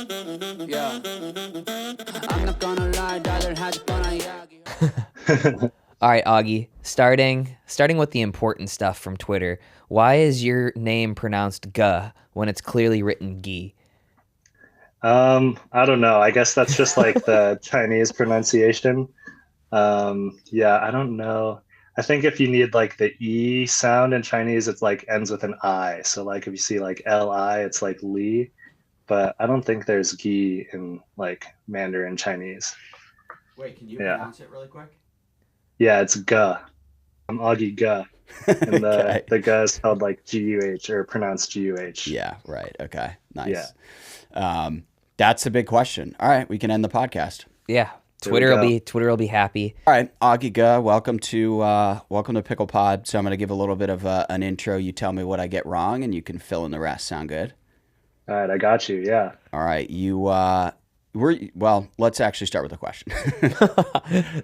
Yeah. I'm not gonna lie, rather had fun on Augie. All right, Augie. Starting with the important stuff from Twitter. Why is your name pronounced Ge when it's clearly written Gi? I don't know. I guess that's just like the Chinese pronunciation. Yeah, I don't know. I think if you need like the E sound in Chinese, it's like ends with an I. So like if you see like Li, it's like Li. But I don't think there's Gi in like Mandarin Chinese. Wait, can you Yeah. pronounce it really quick? Yeah, it's Ge. I'm Augie Ge. And Okay. the Ge is spelled like G-U-H or pronounced G-U-H. Yeah, right. Okay. Nice. That's a big question. All right, we can end the podcast. Yeah, There we Twitter will be happy. All right, Augie Ge, welcome to Pickle Pod. So I'm going to give a little bit of an intro. You tell me what I get wrong, and you can fill in the rest. Sound good? All right, I got you. Yeah. All right, let's actually start with a question.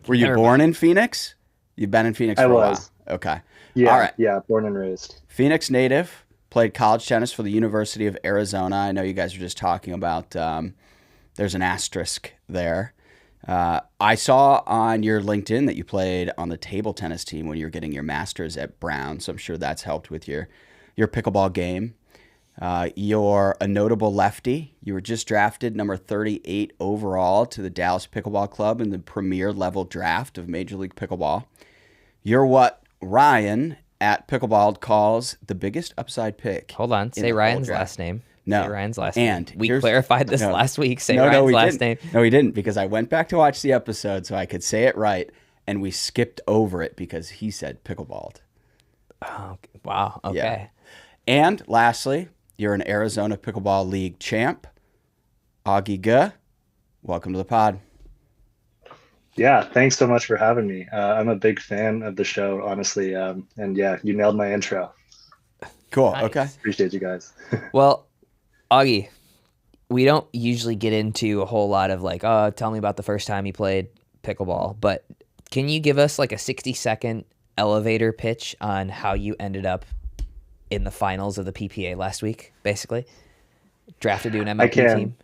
Were you born in Phoenix? You've been in Phoenix for a while. was. Okay. Yeah. All right. Yeah, born and raised. Phoenix native, played college tennis for the University of Arizona. I know you guys were just talking about there's an asterisk there. I saw on your LinkedIn that you played on the table tennis team when you were getting your master's at Brown, so I'm sure that's helped with your pickleball game. You're a notable lefty. You were just drafted number 38 overall to the Dallas Pickleball Club in the premier level draft of Major League Pickleball. You're what Ryan at Pickleball calls the biggest upside pick. Hold on. Say Ryan's last name. No. Say Ryan's last And name. We here's- clarified this no. last week. Say No, Ryan's we last name. didn't. No, we didn't, because I went back to watch the episode so I could say it right, and we skipped over it because he said pickleball. Oh, wow. Okay. Yeah. And lastly, you're an Arizona Pickleball League champ. Augie Ge, welcome to the pod. Yeah, thanks so much for having me. I'm a big fan of the show, honestly. And yeah, you nailed my intro. Cool. Nice. Okay. Appreciate you guys. Well, Augie, we don't usually get into a whole lot of like, oh, tell me about the first time you played pickleball, but can you give us like a 60-second elevator pitch on how you ended up in the finals of the PPA last week, basically? Drafted to an MLP can. team?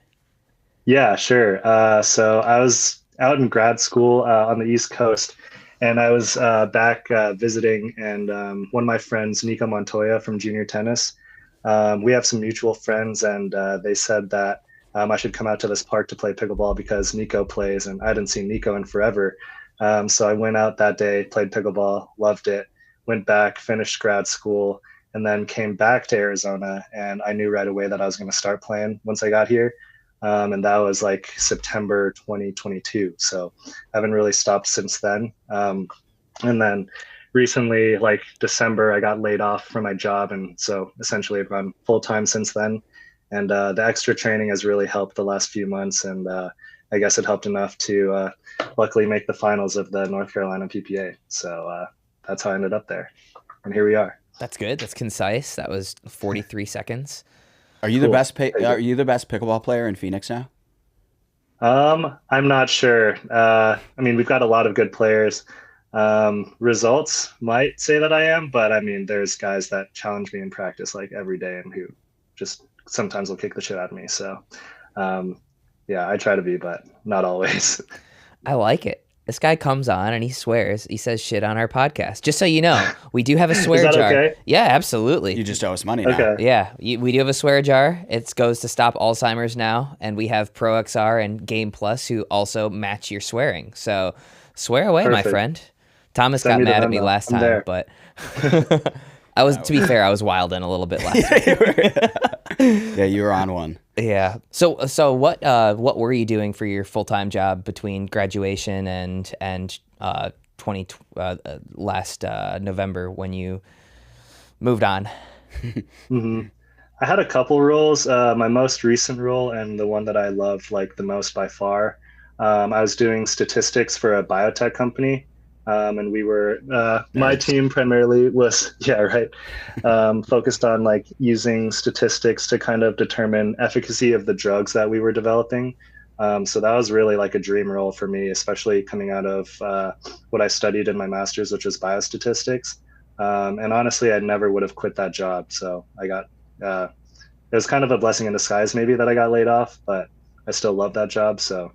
Yeah, sure. So I was out in grad school on the East Coast, and I was back visiting, and one of my friends, Nico Montoya from Junior Tennis, we have some mutual friends, and they said that I should come out to this park to play pickleball because Nico plays, and I hadn't seen Nico in forever. So I went out that day, played pickleball, loved it, went back, finished grad school, and then came back to Arizona, and I knew right away that I was going to start playing once I got here. And that was like September 2022. So I haven't really stopped since then. And then recently, like December, I got laid off from my job. And so essentially I've gone full time since then. And the extra training has really helped the last few months. And I guess it helped enough to luckily make the finals of the North Carolina PPA. So that's how I ended up there. And here we are. That's good. That's concise. That was 43 seconds. Are you the Cool. best? Are you the best pickleball player in Phoenix now? I'm not sure. I mean, we've got a lot of good players. Results might say that I am, but I mean, there's guys that challenge me in practice like every day and who just sometimes will kick the shit out of me. So, yeah, I try to be, but not always. I like it. This guy comes on and he swears. He says shit on our podcast. Just so you know, we do have a swear that jar. okay? Yeah, absolutely. You just owe us money now. Okay. Yeah, we do have a swear jar. It goes to Stop Alzheimer's now, and we have Pro XR and Game Plus who also match your swearing. So swear away, my Perfect. friend. Thomas Send got me the mad at me memo. last I'm time, there. but I was, to be fair, I was wilding a little bit last week. Yeah, you were on one. Yeah. So what were you doing for your full-time job between graduation and last November when you moved on? hmm I had a couple roles. My most recent role and the one that I love like the most by far, I was doing statistics for a biotech company. And we were, my team primarily was, yeah, right, focused on like using statistics to kind of determine efficacy of the drugs that we were developing. So that was really like a dream role for me, especially coming out of what I studied in my master's, which was biostatistics. And honestly, I never would have quit that job. So I got, it was kind of a blessing in disguise maybe that I got laid off, but I still love that job. So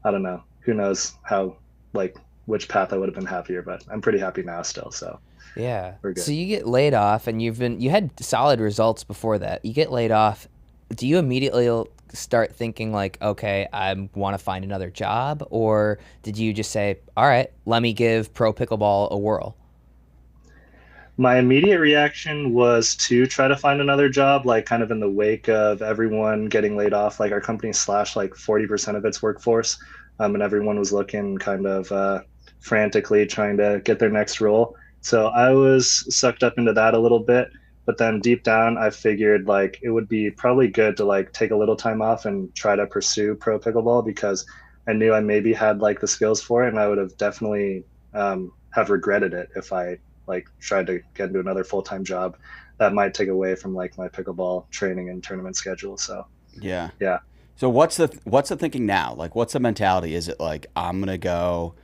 I don't know. Who knows how, like, which path I would have been happier, but I'm pretty happy now still. So Yeah. we're good. So you get laid off, and you had solid results before that. You get laid off. Do you immediately start thinking like, okay, I want to find another job, or did you just say, all right, let me give pro pickleball a whirl? My immediate reaction was to try to find another job, like kind of in the wake of everyone getting laid off. Like our company slashed like 40% of its workforce, and everyone was looking kind of frantically trying to get their next role. So I was sucked up into that a little bit. But then deep down, I figured like it would be probably good to like take a little time off and try to pursue pro pickleball because I knew I maybe had like the skills for it, and I would have definitely have regretted it if I like tried to get into another full-time job that might take away from like my pickleball training and tournament schedule. So Yeah. yeah. So what's the thinking now? Like, what's the mentality? Is it like I'm gonna go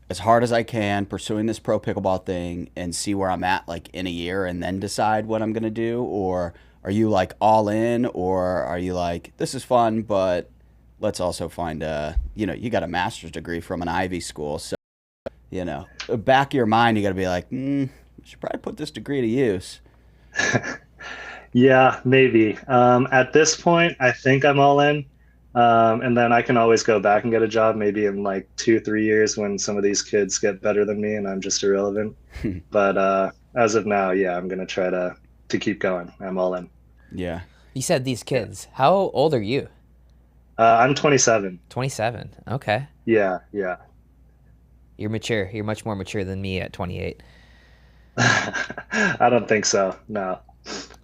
as hard as I can pursuing this pro pickleball thing and see where I'm at like in a year and then decide what I'm gonna do, or are you like all in, or are you like this is fun, but let's also find you got a master's degree from an Ivy school, so back of your mind you got to be like, I should probably put this degree to use. Yeah, maybe. At this point, I think I'm all in. And then I can always go back and get a job maybe in like 2, 3 years when some of these kids get better than me and I'm just irrelevant. But as of now, yeah, I'm gonna try to keep going. I'm all in. Yeah. You said these kids. How old are you? I'm 27. 27. Okay. Yeah, yeah. You're mature. You're much more mature than me at 28. I don't think so. No.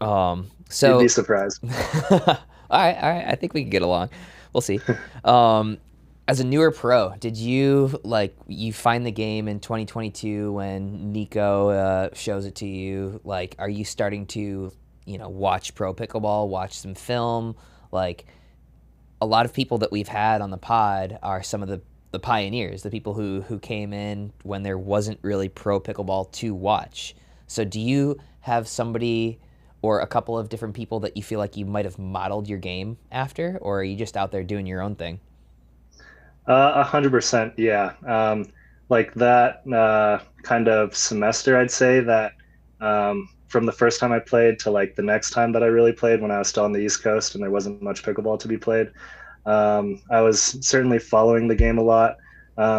You'd So be surprised. all right, all right. I think we can get along. We'll see. As a newer pro, did you find the game in 2022 when Nico shows it to you? Like, are you starting to, watch pro pickleball, watch some film? Like, a lot of people that we've had on the pod are some of the pioneers, the people who came in when there wasn't really pro pickleball to watch. So do you have somebody or a couple of different people that you feel like you might have modeled your game after, or are you just out there doing your own thing? 100%, yeah. Like that kind of semester, I'd say that from the first time I played to like the next time that I really played when I was still on the East Coast and there wasn't much pickleball to be played, I was certainly following the game a lot.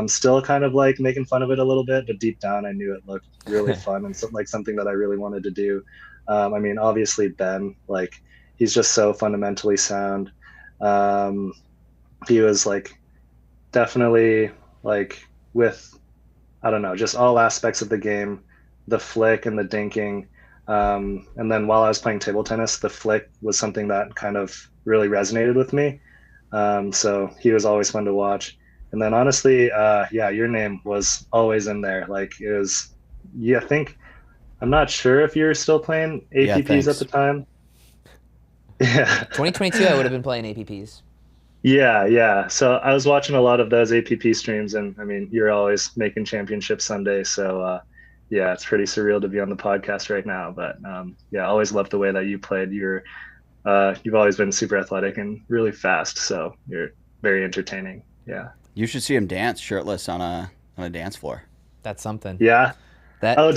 Still kind of like making fun of it a little bit, but deep down I knew it looked really fun and like something that I really wanted to do. I mean, obviously Ben, like he's just so fundamentally sound. He was like definitely like with, I don't know, just all aspects of the game, the flick and the dinking. And then while I was playing table tennis, the flick was something that kind of really resonated with me. So he was always fun to watch. And then honestly, yeah, your name was always in there. Like it was, yeah, I think, I'm not sure if you were still playing Yeah, APPs at thanks. the time. Yeah. 2022, I would have been playing APPs. Yeah, yeah. So I was watching a lot of those APP streams, and I mean, you're always making championship Sunday. So yeah, it's pretty surreal to be on the podcast right now. But yeah, I always loved the way that you played. You've always been super athletic and really fast, so you're very entertaining. Yeah. You should see him dance shirtless on a dance floor. That's something. Yeah. That Oh,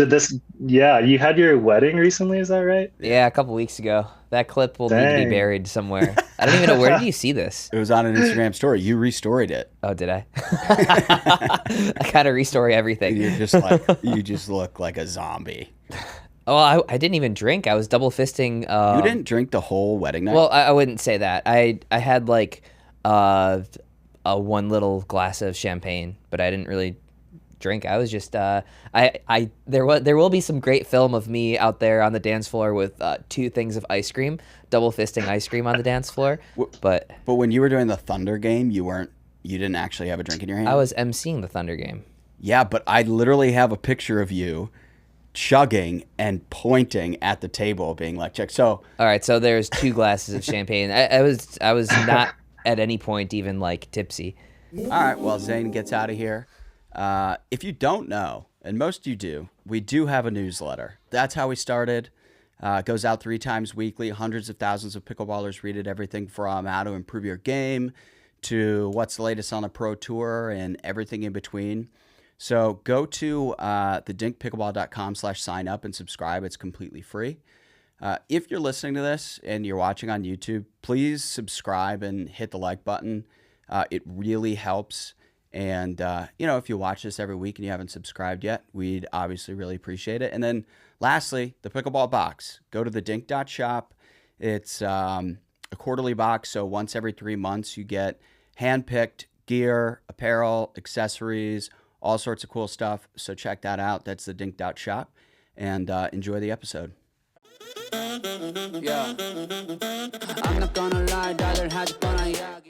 yeah, you had your wedding recently, is that right? Yeah, a couple weeks ago. That clip will need to be Dang. buried somewhere. I don't even know, where did you see this? It was on an Instagram story. You restoried it. Oh, did I? I gotta restory everything. You're just like you just look like a zombie. Oh, I didn't even drink. I was double fisting. You didn't drink the whole wedding night? Well, I wouldn't say that. I had like a one little glass of champagne, but I didn't really drink. I was just there will be some great film of me out there on the dance floor with 2 things of ice cream, double fisting ice cream on the dance floor. But when you were doing the Thunder game, you didn't actually have a drink in your hand? I was emceeing the Thunder game. Yeah, but I literally have a picture of you chugging and pointing at the table being like, check. So All right, so there's 2 glasses of champagne. I was not at any point even like tipsy. all right, well, Zane gets out of here. If you don't know, and most you do, we do have a newsletter. That's how we started. It goes out 3 times weekly. Hundreds of thousands of pickleballers read it. Everything from how to improve your game to what's the latest on the pro tour and everything in between. So go to thedinkpickleball.com/sign up and subscribe. It's completely free. If you're listening to this and you're watching on YouTube, please subscribe and hit the like button. It really helps. And, if you watch this every week and you haven't subscribed yet, we'd obviously really appreciate it. And then lastly, the Pickleball box. Go to thedink.shop. It's a quarterly box. So once every 3 months, you get hand-picked gear, apparel, accessories, all sorts of cool stuff. So check that out. That's thedink.shop. And enjoy the episode. Yeah. I'm not gonna lie, rather had fun on Augie.